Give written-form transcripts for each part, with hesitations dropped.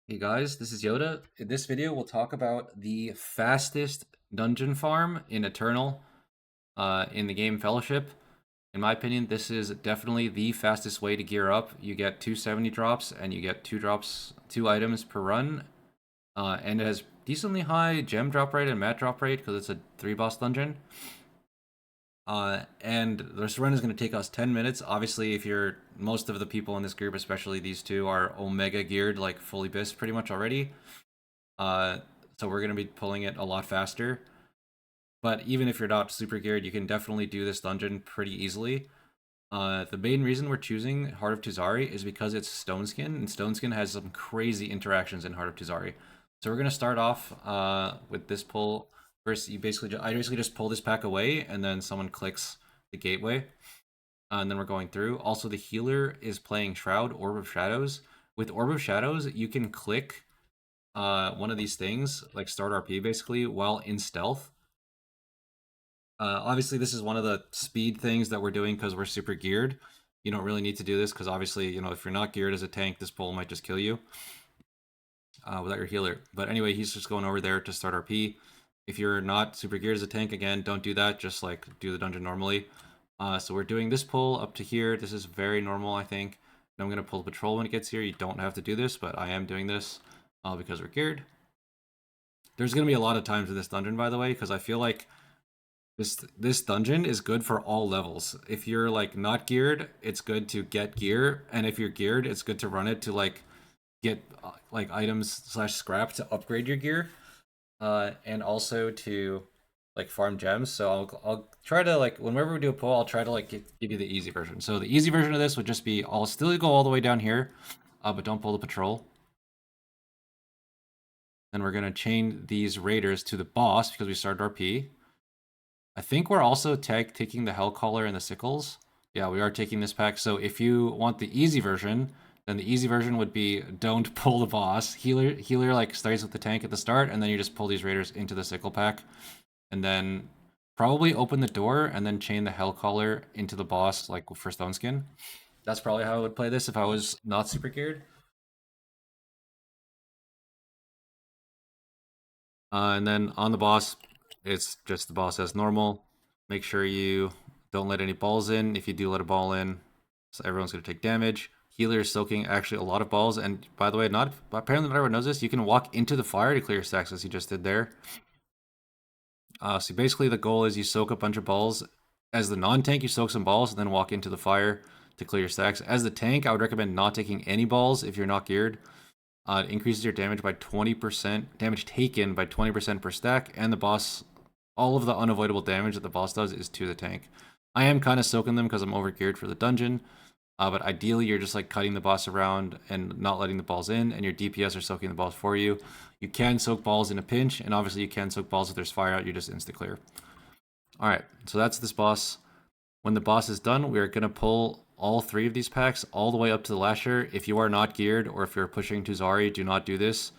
Hey guys, this is Yoda. In this video, we'll talk about the fastest dungeon farm in Eternal in the game Fellowship. In my opinion, this is definitely the fastest way to gear up. You get 270 drops and you get two items per run. And it has decently high gem drop rate and mat drop rate because it's a 3 boss dungeon. And this run is going to take us 10 minutes. Obviously, if you're most of the people in this group, especially these two, are Omega geared, like fully bis pretty much already. Uh, so we're going to be pulling it a lot faster. But even if you're not super geared, you can definitely do this dungeon pretty easily. The main reason we're choosing Heart of Tuzari is because it's Stone Skin, and Stone Skin has some crazy interactions in Heart of Tuzari. So we're going to start off with this pull. First, I basically just pull this pack away, and then someone clicks the gateway. And then we're going through. Also, the healer is playing Shroud, Orb of Shadows. With Orb of Shadows, you can click one of these things, like start RP basically, while in stealth. Obviously, this is one of the speed things that we're doing because we're super geared. You don't really need to do this because obviously, if you're not geared as a tank, this pull might just kill you without your healer. But anyway, he's just going over there to start RP. If you're not super geared as a tank, again, don't do that. Just like do the dungeon normally. So we're doing this pull up to here. This is very normal, I think. And I'm going to pull the patrol when it gets here. You don't have to do this, but I am doing this because we're geared. There's going to be a lot of times in this dungeon, by the way, because I feel like this dungeon is good for all levels. If you're like not geared, it's good to get gear, and if you're geared, it's good to run it to like get like items slash scrap to upgrade your gear, and also to like farm gems. So I'll try to like whenever we do a pull, I'll try to like give you the easy version. So the easy version of this would just be I'll still go all the way down here, but don't pull the patrol. Then we're gonna chain these raiders to the boss because we started RP. I think we're also taking the Hellcaller and the Sickles. Yeah, we are taking this pack. So if you want the easy version, then the easy version would be don't pull the boss. Healer like starts with the tank at the start, and then you just pull these raiders into the Sickle pack. And then probably open the door and then chain the Hellcaller into the boss like for Stone Skin. That's probably how I would play this if I was not super geared. And then on the boss, it's just the boss as normal. Make sure you don't let any balls in. If you do let a ball in, so everyone's going to take damage. Healer is soaking actually a lot of balls. And by the way, not apparently not everyone knows this. You can walk into the fire to clear stacks as you just did there. So basically the goal is you soak a bunch of balls. As the non-tank, you soak some balls and then walk into the fire to clear your stacks. As the tank, I would recommend not taking any balls if you're not geared. It increases your damage by 20%, damage taken by 20% per stack, and the boss, all of the unavoidable damage that the boss does is to the tank. I am kind of soaking them because I'm over geared for the dungeon, but ideally you're just like cutting the boss around and not letting the balls in, and your DPS are soaking the balls for you. You can soak balls in a pinch, and obviously you can soak balls if there's fire out, you just insta clear. Alright, so that's this boss. When the boss is done, we are going to pull all 3 of these packs all the way up to the Lasher. If you are not geared or if you're pushing Tuzari, do not do this.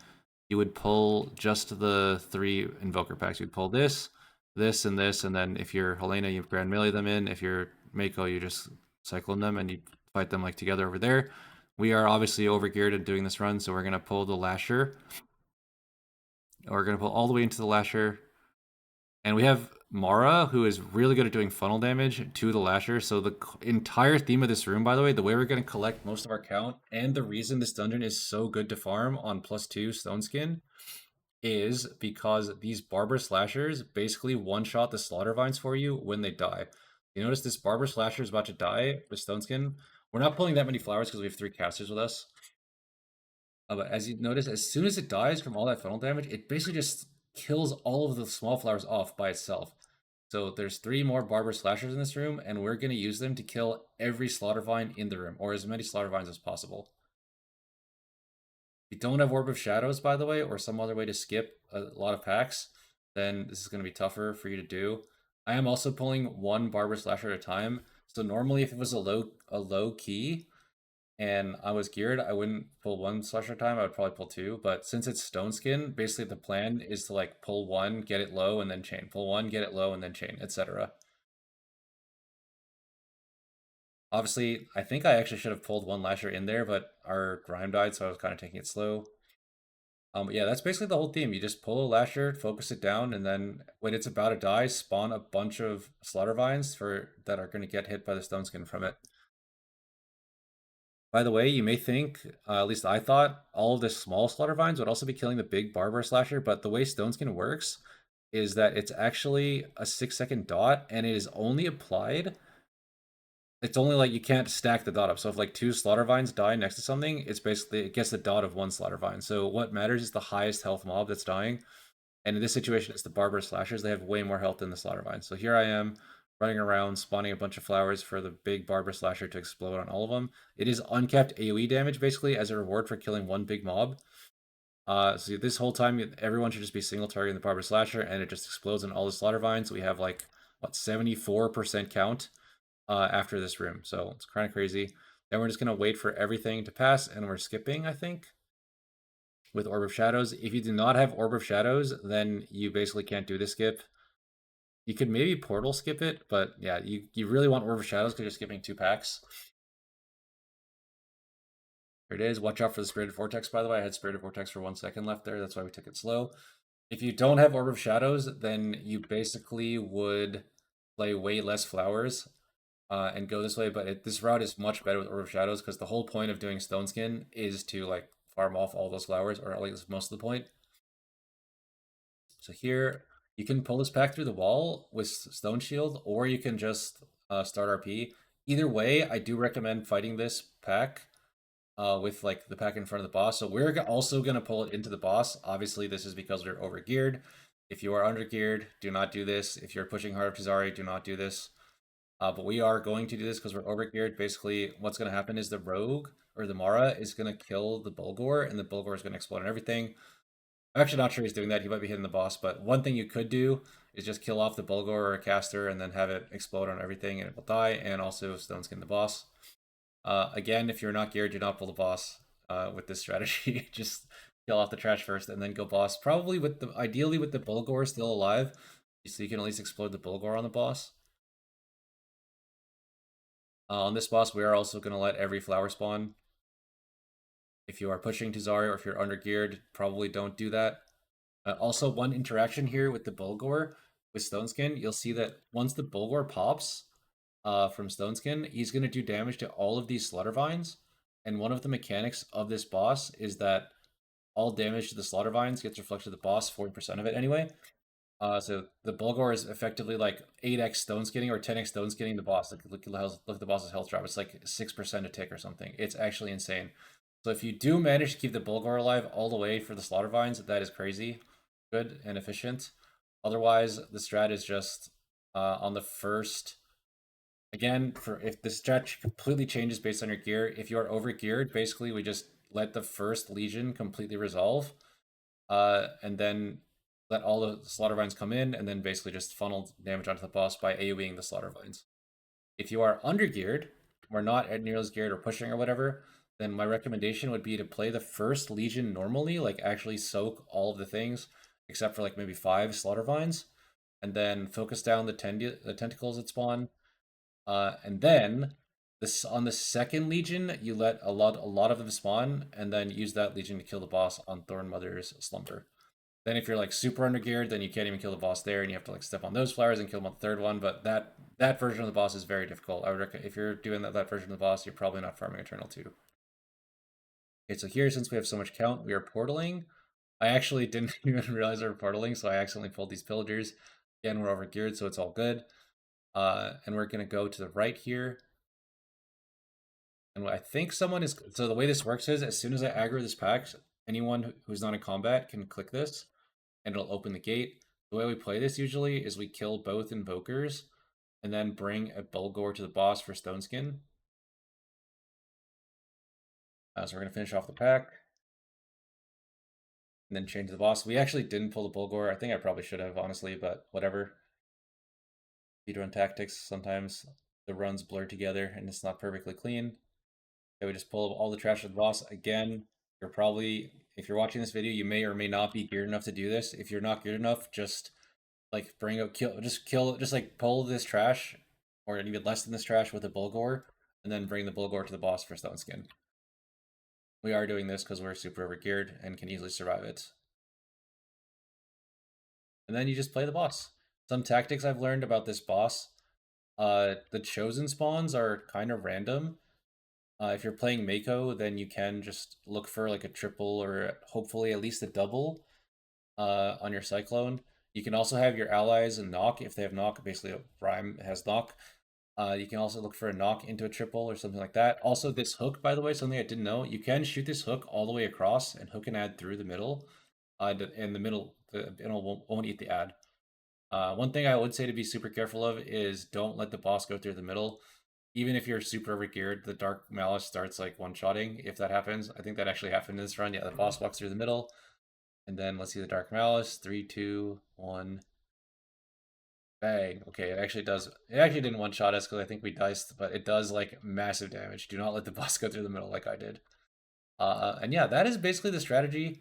You would pull just the 3 Invoker packs. You'd pull this, this, and this, and then if you're Helena, you Grand Melee them in. If you're Mako, you just cyclone them and you fight them like together over there. We are obviously over geared and doing this run, so we're going to pull the Lasher. We're going to pull all the way into the Lasher. And we have Mara, who is really good at doing funnel damage to the Lasher. So the entire theme of this room, by the way, the way we're going to collect most of our count, and the reason this dungeon is so good to farm on +2 Stone Skin, is because these Barber Slashers basically one-shot the Slaughter Vines for you when they die. You notice this Barber Slasher is about to die with Stone Skin. We're not pulling that many flowers because we have 3 casters with us. But as you notice, as soon as it dies from all that funnel damage, it basically just kills all of the small flowers off by itself. So there's 3 more Barber Slashers in this room, and we're going to use them to kill every Slaughter Vine in the room, or as many Slaughter Vines as possible. If you don't have Orb of Shadows, by the way, or some other way to skip a lot of packs, then this is going to be tougher for you to do. I am also pulling 1 Barber Slasher at a time. So normally if it was a low key, and I was geared, I wouldn't pull 1 slasher time, I would probably pull 2. But since it's Stone Skin, basically the plan is to like pull 1, get it low, and then chain. Pull 1, get it low, and then chain, etc. Obviously, I think I actually should have pulled 1 lasher in there, but our Grime died, so I was kind of taking it slow. Yeah, that's basically the whole theme. You just pull a lasher, focus it down, and then when it's about to die, spawn a bunch of slaughter vines for that are going to get hit by the stone skin from it. By the way, you may think, at least I thought, all of the small slaughter vines would also be killing the big barbar slasher, but the way stone skin works is that it's actually a 6 second dot, and it is only applied. It's only like you can't stack the dot up. So if like two slaughter vines die next to something, it's basically it gets the dot of one slaughter vine. So what matters is the highest health mob that's dying. And in this situation, it's the barbar slashers. They have way more health than the slaughter vines. So here I am running around spawning a bunch of flowers for the big barbar slasher to explode on all of them. It is uncapped AoE damage basically as a reward for killing one big mob. So this whole time, everyone should just be single targeting the barbar slasher, and it just explodes on all the slaughter vines. We have like what 74% count after this room, so it's kind of crazy. Then we're just gonna wait for everything to pass, and we're skipping, I think, with Orb of Shadows. If you do not have Orb of Shadows, then you basically can't do the skip. You could maybe Portal skip it, but yeah, you really want Orb of Shadows because you're skipping 2 packs. Here it is. Watch out for the Spirited Vortex, by the way. I had Spirited Vortex for 1 second left there. That's why we took it slow. If you don't have Orb of Shadows, then you basically would play way less flowers and go this way. But this route is much better with Orb of Shadows because the whole point of doing Stone Skin is to like farm off all those flowers, or at least most of the point. So here you can pull this pack through the wall with Stone Shield, or you can just start RP. Either way, I do recommend fighting this pack with like the pack in front of the boss. So we're also going to pull it into the boss. Obviously, this is because we're over geared. If you are under geared, do not do this. If you're pushing hard Tuzari, do not do this. But we are going to do this because we're over geared. Basically, what's going to happen is the rogue or the Mara is going to kill the Bulgor, and the Bulgor is going to explode on everything. I'm actually not sure he's doing that. He might be hitting the boss, but one thing you could do is just kill off the Bulgor or a caster and then have it explode on everything and it will die, and also stone skin the boss. Again, if you're not geared, do not pull the boss with this strategy. Just kill off the trash first and then go boss. Probably with the ideally with the Bulgor still alive, so you can at least explode the Bulgor on the boss. On this boss, we are also going to let every flower spawn. If you are pushing Tazari or if you're under geared, probably don't do that. Also, one interaction here with the Bulgor with Stone Skin, you'll see that once the Bulgor pops from Stone Skin, he's going to do damage to all of these Slaughter Vines. And one of the mechanics of this boss is that all damage to the Slaughter Vines gets reflected to the boss, 40% of it anyway. So the Bulgor is effectively like 8x stone skinning or 10x stone skinning the boss. Look at the boss's health drop. It's like 6% a tick or something. It's actually insane. So if you do manage to keep the Bulgor alive all the way for the Slaughter Vines, that is crazy, good and efficient. Otherwise, the strat is just on the first. Again, for if the strat completely changes based on your gear, if you are over geared, basically we just let the first Legion completely resolve, and then let all the slaughter vines come in, and then basically just funnel damage onto the boss by AoEing the slaughter vines. If you are under geared, or not at nearly as geared or pushing or whatever, then my recommendation would be to play the first Legion normally, like actually soak all of the things, except for like maybe 5 slaughter vines, and then focus down the tentacles that spawn, and then this on the second Legion, you let a lot of them spawn, and then use that Legion to kill the boss on Thorn Mother's Slumber. Then if you're like super under geared, then you can't even kill the boss there, and you have to like step on those flowers and kill them on the third one. But that version of the boss is very difficult. I would recommend if you're doing that version of the boss, you're probably not farming Eternal 2. Okay, so here since we have so much count, we are portaling. I actually didn't even realize we were portaling, so I accidentally pulled these pillagers. Again, we're over geared, so it's all good. And we're gonna go to the right here. And I think someone is so the way this works is as soon as I aggro this pack, anyone who's not in combat can click this and it'll open the gate. The way we play this usually is we kill both invokers and then bring a Bulgor to the boss for Stone Skin. So we're going to finish off the pack and then change the boss. We actually didn't pull the Bulgor. I think I probably should have, honestly, but whatever. Speedrun tactics, sometimes the runs blur together and it's not perfectly clean. Okay, we just pull all the trash of the boss. Again, you're probably, if you're watching this video, you may or may not be geared enough to do this. If you're not geared enough, just like bring up just like pull this trash or even less than this trash with a Bulgor and then bring the Bulgor to the boss for Stone Skin. we are doing this because we're super overgeared and can easily survive it. And then you just play the boss. Some tactics I've learned about this boss. The chosen spawns are kind of random. If you're playing Mako, then you can just look for like a triple or hopefully at least a double on your Cyclone. You can also have your allies and knock if they have knock. Basically, a Rhyme has knock. You can also look for a knock into a triple or something like that. Also, this hook, by the way, something I didn't know. You can shoot this hook all the way across, and hook an ad through the middle. In the middle, the won't eat the ad. One thing I would say to be super careful of is don't let the boss go through the middle. Even if you're super overgeared, the Dark Malice starts like one-shotting. If that happens, I think that actually happened in this run. Yeah, the boss walks through the middle, and then let's see the Dark Malice. 3, 2, 1. Bang. Okay, it actually does. It actually didn't one-shot us because I think we diced, but it does like massive damage. Do not let the boss go through the middle like I did. And yeah, that is basically the strategy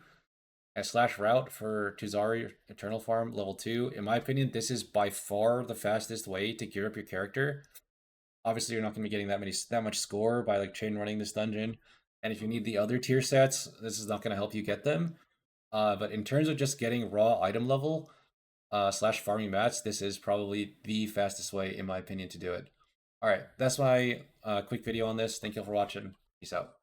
slash route for Tuzari Eternal Farm level 2. In my opinion, this is by far the fastest way to gear up your character. Obviously, you're not going to be getting that much score by like chain running this dungeon. And if you need the other tier sets, this is not going to help you get them. But in terms of just getting raw item level slash farming mats, this is probably the fastest way, in my opinion, to do it. All right, that's my quick video on this. Thank you all for watching. Peace out.